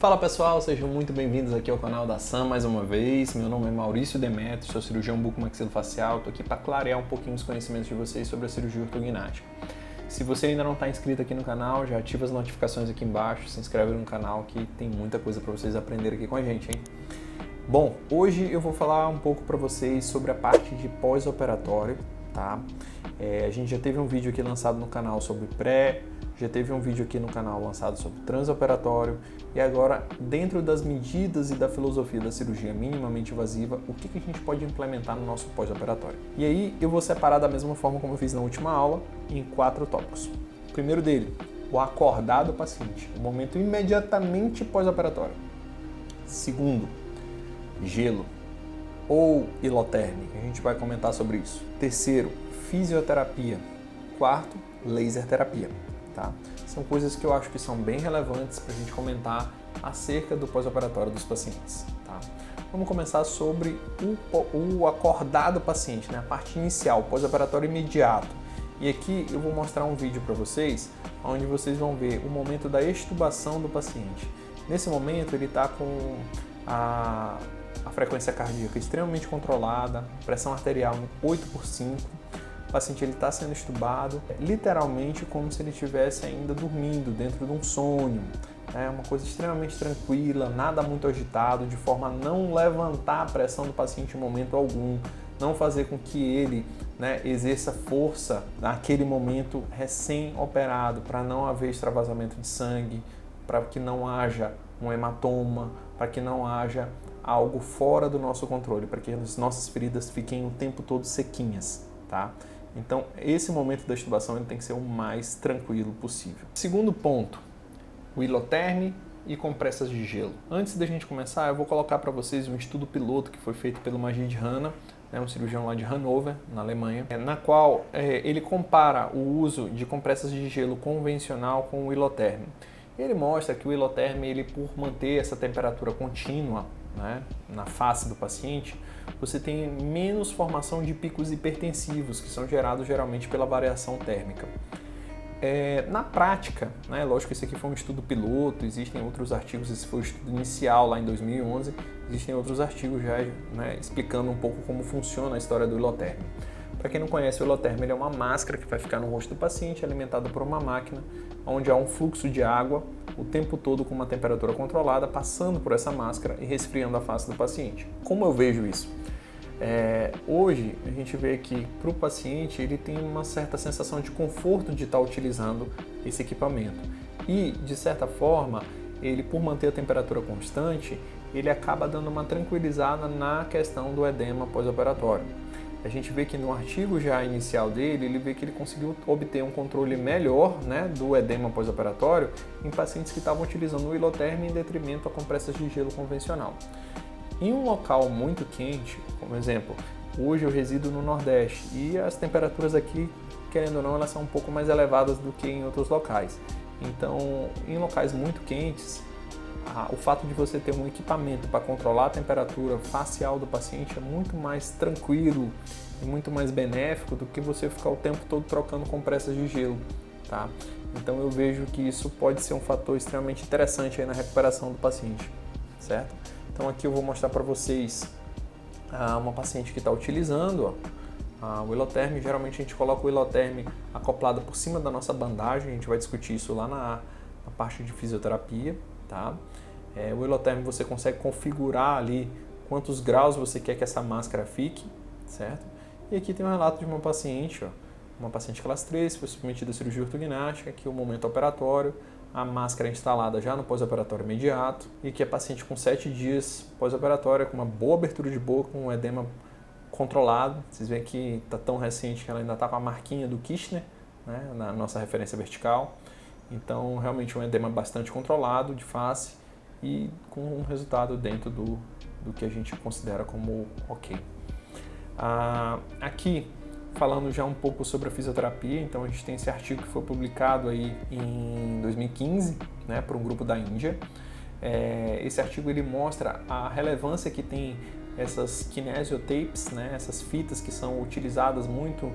Fala pessoal, sejam muito bem-vindos aqui ao canal da Sam mais uma vez. Meu nome é Maurício Demetrio, sou cirurgião bucomaxilofacial. Estou aqui para clarear um pouquinho os conhecimentos de vocês sobre a cirurgia ortognática. Se você ainda não está inscrito aqui no canal, já ativa as notificações aqui embaixo, se inscreve no canal que tem muita coisa para vocês aprenderem aqui com a gente, hein? Bom, hoje eu vou falar um pouco para vocês sobre a parte de pós-operatório, tá? A gente já teve um vídeo aqui lançado no canal sobre pré, já teve um vídeo aqui no canal lançado sobre transoperatório e agora, dentro das medidas e da filosofia da cirurgia minimamente invasiva, o que a gente pode implementar no nosso pós-operatório. E aí eu vou separar da mesma forma como eu fiz na última aula, em 4 tópicos. O primeiro dele, o acordar do paciente, o momento imediatamente pós-operatório. Segundo, gelo ou hiloterme, a gente vai comentar sobre isso. Terceiro, fisioterapia. Quarto, laser terapia. Tá? São coisas que eu acho que são bem relevantes para a gente comentar acerca do pós-operatório dos pacientes. Tá? Vamos começar sobre o acordar do paciente, né? A parte inicial, pós-operatório imediato. E aqui eu vou mostrar um vídeo para vocês, onde vocês vão ver o momento da extubação do paciente. Nesse momento ele está com a frequência cardíaca extremamente controlada, pressão arterial 8/5, o paciente está sendo extubado, literalmente como se ele estivesse ainda dormindo, dentro de um sonho. É uma coisa extremamente tranquila, nada muito agitado, de forma a não levantar a pressão do paciente em momento algum, não fazer com que ele exerça força naquele momento recém-operado, para não haver extravasamento de sangue, para que não haja um hematoma, para que não haja algo fora do nosso controle, para que as nossas feridas fiquem o tempo todo sequinhas, tá? Então, esse momento da extubação ele tem que ser o mais tranquilo possível. Segundo ponto, o hiloterme e compressas de gelo. Antes da gente começar, eu vou colocar para vocês um estudo piloto que foi feito pelo Majid Hanna, um cirurgião lá de Hannover, na Alemanha, na qual ele compara o uso de compressas de gelo convencional com o hiloterme. Ele mostra que o hiloterme, ele, por manter essa temperatura contínua, na face do paciente, você tem menos formação de picos hipertensivos, que são gerados geralmente pela variação térmica. Na prática, lógico que esse aqui foi um estudo piloto, existem outros artigos, esse foi o estudo inicial lá em 2011, existem outros artigos já explicando um pouco como funciona a história do hiloterme. Para quem não conhece, o hiloterme é uma máscara que vai ficar no rosto do paciente, alimentada por uma máquina, onde há um fluxo de água o tempo todo com uma temperatura controlada, passando por essa máscara e resfriando a face do paciente. Como eu vejo isso? Hoje, a gente vê que para o paciente ele tem uma certa sensação de conforto de estar utilizando esse equipamento. E, de certa forma, ele, por manter a temperatura constante, ele acaba dando uma tranquilizada na questão do edema pós-operatório. A gente vê que no artigo já inicial dele, ele vê que ele conseguiu obter um controle melhor do edema pós-operatório em pacientes que estavam utilizando o hiloterme em detrimento a compressas de gelo convencional. Em um local muito quente, como exemplo, hoje eu resido no Nordeste e as temperaturas aqui, querendo ou não, elas são um pouco mais elevadas do que em outros locais. Então, em locais muito quentes, o fato de você ter um equipamento para controlar a temperatura facial do paciente é muito mais tranquilo e muito mais benéfico do que você ficar o tempo todo trocando compressas de gelo, tá? Então eu vejo que isso pode ser um fator extremamente interessante aí na recuperação do paciente, certo? Então aqui eu vou mostrar para vocês uma paciente que está utilizando o hiloterme. Geralmente a gente coloca o hiloterme acoplado por cima da nossa bandagem, a gente vai discutir isso lá na parte de fisioterapia, tá? O hiloterme você consegue configurar ali quantos graus você quer que essa máscara fique, certo? E aqui tem um relato de uma paciente, uma paciente classe 3, foi submetida à cirurgia ortognática, aqui o momento operatório, a máscara é instalada já no pós-operatório imediato, e aqui a paciente com 7 dias pós-operatória, com uma boa abertura de boca, com um edema controlado. Vocês veem que está tão recente que ela ainda está com a marquinha do Kirchner, na nossa referência vertical. Então, realmente um edema bastante controlado de face e com um resultado dentro do que a gente considera como ok. Aqui, falando já um pouco sobre a fisioterapia, então a gente tem esse artigo que foi publicado aí em 2015, por um grupo da Índia. Esse artigo ele mostra a relevância que tem essas kinesiotapes, essas fitas que são utilizadas muito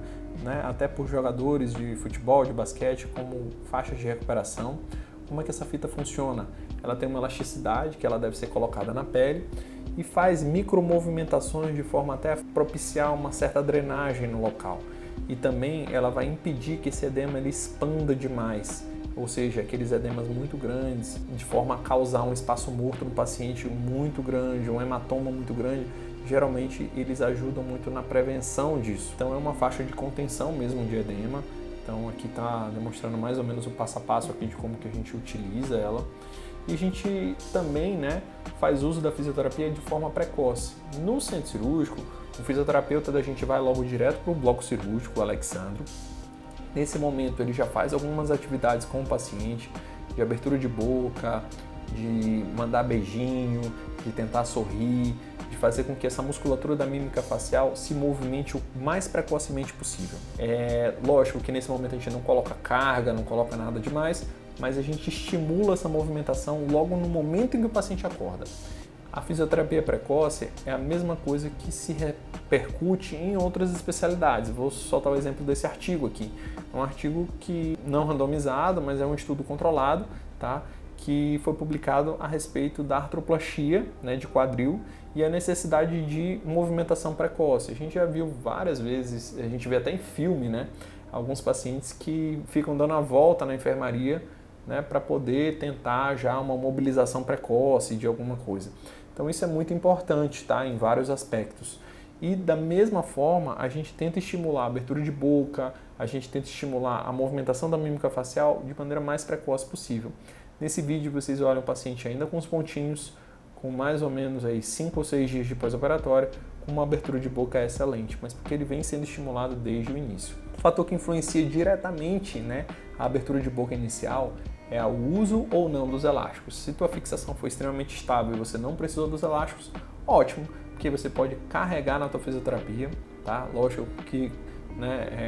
até por jogadores de futebol, de basquete, como faixas de recuperação. Como é que essa fita funciona? Ela tem uma elasticidade que ela deve ser colocada na pele e faz micromovimentações de forma até a propiciar uma certa drenagem no local. E também ela vai impedir que esse edema ele expanda demais, ou seja, aqueles edemas muito grandes, de forma a causar um espaço morto no paciente muito grande, um hematoma muito grande. Geralmente eles ajudam muito na prevenção disso. Então é uma faixa de contenção mesmo de edema. Então aqui está demonstrando mais ou menos o passo a passo aqui de como que a gente utiliza ela. E a gente também, né, faz uso da fisioterapia de forma precoce. No centro cirúrgico, o fisioterapeuta da gente vai logo direto para o bloco cirúrgico, o Alexandro. Nesse momento ele já faz algumas atividades com o paciente, de abertura de boca, de mandar beijinho, de tentar sorrir, de fazer com que essa musculatura da mímica facial se movimente o mais precocemente possível. É lógico que nesse momento a gente não coloca carga, não coloca nada demais, mas a gente estimula essa movimentação logo no momento em que o paciente acorda. A fisioterapia precoce é a mesma coisa que se repercute em outras especialidades. Vou soltar o exemplo desse artigo aqui. É um artigo que não randomizado, mas é um estudo controlado, tá? Que foi publicado a respeito da artroplastia, né, de quadril e a necessidade de movimentação precoce. A gente já viu várias vezes, a gente vê até em filme, né, alguns pacientes que ficam dando a volta na enfermaria, né, para poder tentar já uma mobilização precoce de alguma coisa. Então isso é muito importante, tá, em vários aspectos. E da mesma forma, a gente tenta estimular a abertura de boca, a gente tenta estimular a movimentação da mímica facial de maneira mais precoce possível. Nesse vídeo vocês olham o paciente ainda com os pontinhos, com mais ou menos aí 5 ou 6 dias de pós-operatório, com uma abertura de boca excelente, mas porque ele vem sendo estimulado desde o início. O fator que influencia diretamente, né, a abertura de boca inicial é o uso ou não dos elásticos. Se tua fixação for extremamente estável e você não precisou dos elásticos, ótimo, porque você pode carregar na tua fisioterapia, tá? Lógico que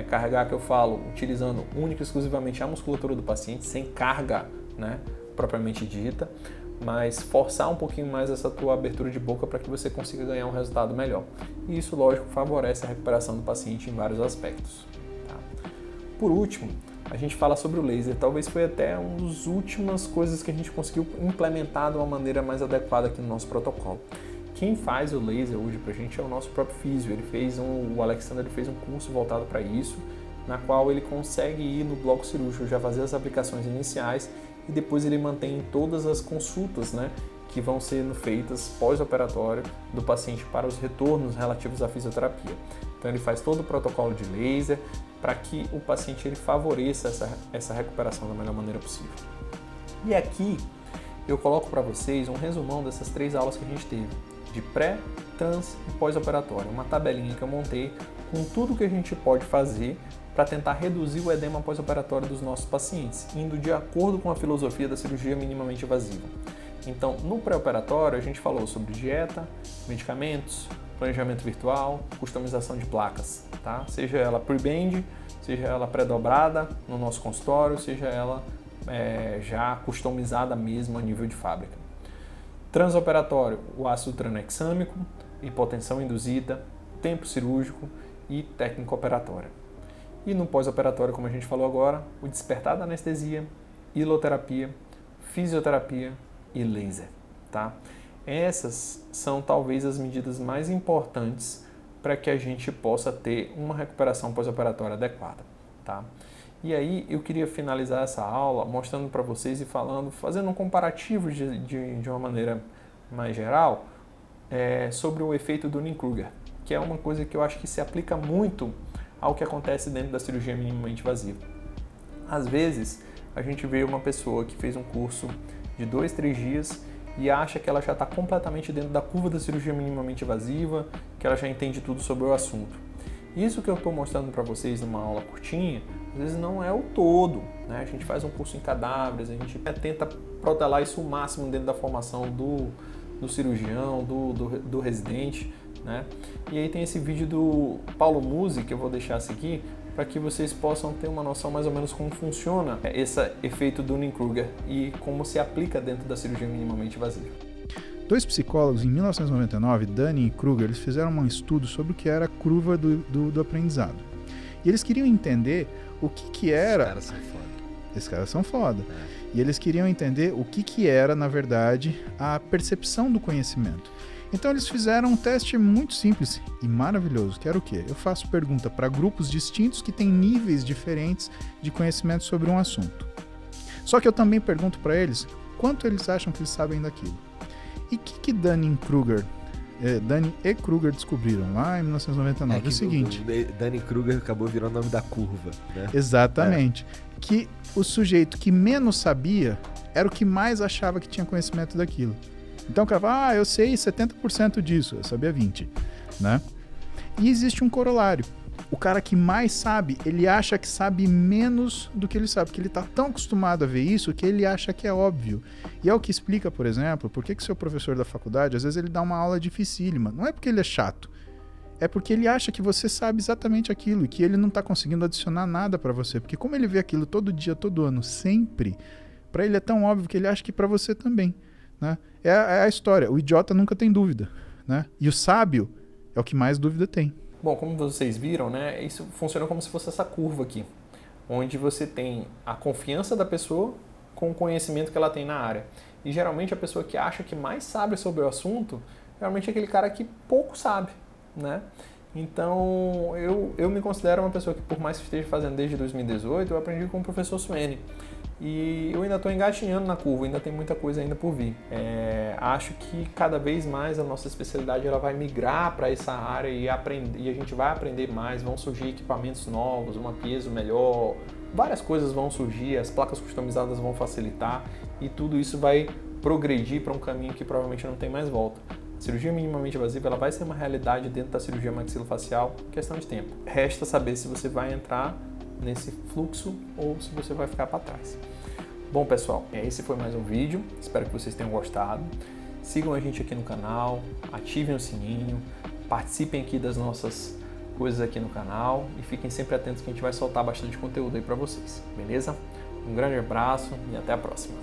carregar que eu falo utilizando única e exclusivamente a musculatura do paciente, sem carga, né, propriamente dita, mas forçar um pouquinho mais essa tua abertura de boca para que você consiga ganhar um resultado melhor. E isso, lógico, favorece a recuperação do paciente em vários aspectos. Tá? Por último, a gente fala sobre o laser. Talvez foi até uma das últimas coisas que a gente conseguiu implementar de uma maneira mais adequada aqui no nosso protocolo. Quem faz o laser hoje pra gente é o nosso próprio físio. O Alexandre fez um curso voltado para isso, na qual ele consegue ir no bloco cirúrgico, já fazer as aplicações iniciais e depois ele mantém todas as consultas, né, que vão sendo feitas pós-operatório do paciente para os retornos relativos à fisioterapia. Então ele faz todo o protocolo de laser para que o paciente ele favoreça essa recuperação da melhor maneira possível. E aqui eu coloco para vocês um resumão dessas 3 aulas que a gente teve, de pré, trans e pós-operatório. Uma tabelinha que eu montei com tudo que a gente pode fazer para tentar reduzir o edema pós-operatório dos nossos pacientes, indo de acordo com a filosofia da cirurgia minimamente invasiva. Então, no pré-operatório, a gente falou sobre dieta, medicamentos, planejamento virtual, customização de placas, tá? Seja ela pre-band, seja ela pré-dobrada no nosso consultório, seja ela já customizada mesmo a nível de fábrica. Transoperatório, o ácido tranexâmico, hipotensão induzida, tempo cirúrgico e técnica operatória. E no pós-operatório, como a gente falou agora, o despertar da anestesia, hiloterapia, fisioterapia e laser, tá? Essas são talvez as medidas mais importantes para que a gente possa ter uma recuperação pós-operatória adequada, tá? E aí eu queria finalizar essa aula mostrando para vocês e fazendo um comparativo de uma maneira mais geral sobre o efeito do Dunning-Kruger, que é uma coisa que eu acho que se aplica muito ao que acontece dentro da cirurgia minimamente invasiva. Às vezes, a gente vê uma pessoa que fez um curso de 2, 3 dias e acha que ela já está completamente dentro da curva da cirurgia minimamente invasiva, que ela já entende tudo sobre o assunto. Isso que eu estou mostrando para vocês numa aula curtinha, às vezes não é o todo, né? A gente faz um curso em cadáveres, a gente tenta protelar isso o máximo dentro da formação do cirurgião, do residente, né? E aí tem esse vídeo do Paulo Musi, que eu vou deixar aqui, para que vocês possam ter uma noção mais ou menos como funciona esse efeito Dunning-Kruger e como se aplica dentro da cirurgia minimamente invasiva. 2 psicólogos, em 1999, Dunning e Kruger, eles fizeram um estudo sobre o que era a curva do aprendizado. E eles queriam entender o que era... Esses caras são foda. Esses caras são foda. E eles queriam entender o que era, na verdade, a percepção do conhecimento. Então eles fizeram um teste muito simples e maravilhoso, que era o quê? Eu faço pergunta para grupos distintos que têm níveis diferentes de conhecimento sobre um assunto. Só que eu também pergunto para eles quanto eles acham que eles sabem daquilo. E o que Dunning-Kruger descobriram lá em 1999? É o seguinte... Dunning-Kruger acabou virando o nome da curva, né? Exatamente. Que o sujeito que menos sabia era o que mais achava que tinha conhecimento daquilo. Então o cara fala, eu sei 70% disso, eu sabia 20%, né? E existe um corolário. O cara que mais sabe, ele acha que sabe menos do que ele sabe, porque ele está tão acostumado a ver isso que ele acha que é óbvio. E é o que explica, por exemplo, por que seu professor da faculdade, às vezes ele dá uma aula dificílima. Não é porque ele é chato, é porque ele acha que você sabe exatamente aquilo e que ele não está conseguindo adicionar nada para você. Porque como ele vê aquilo todo dia, todo ano, sempre, para ele é tão óbvio que ele acha que para você também. Né? É a história, o idiota nunca tem dúvida, né? E o sábio é o que mais dúvida tem. Bom, como vocês viram, né, isso funciona como se fosse essa curva aqui, onde você tem a confiança da pessoa com o conhecimento que ela tem na área. E geralmente a pessoa que acha que mais sabe sobre o assunto, realmente é aquele cara que pouco sabe, né? Então, eu me considero uma pessoa que, por mais que esteja fazendo desde 2018, eu aprendi com o professor Suene. E eu ainda estou engatinhando na curva, ainda tem muita coisa ainda por vir. Acho que cada vez mais a nossa especialidade ela vai migrar para essa área e a gente vai aprender mais, vão surgir equipamentos novos, uma piezo melhor, várias coisas vão surgir, as placas customizadas vão facilitar e tudo isso vai progredir para um caminho que provavelmente não tem mais volta. A cirurgia minimamente invasiva ela vai ser uma realidade dentro da cirurgia maxilofacial, questão de tempo. Resta saber se você vai entrar nesse fluxo ou se você vai ficar para trás. Bom, pessoal, esse foi mais um vídeo, espero que vocês tenham gostado. Sigam a gente aqui no canal, ativem o sininho, participem aqui das nossas coisas aqui no canal e fiquem sempre atentos que a gente vai soltar bastante conteúdo aí para vocês, beleza? Um grande abraço e até a próxima.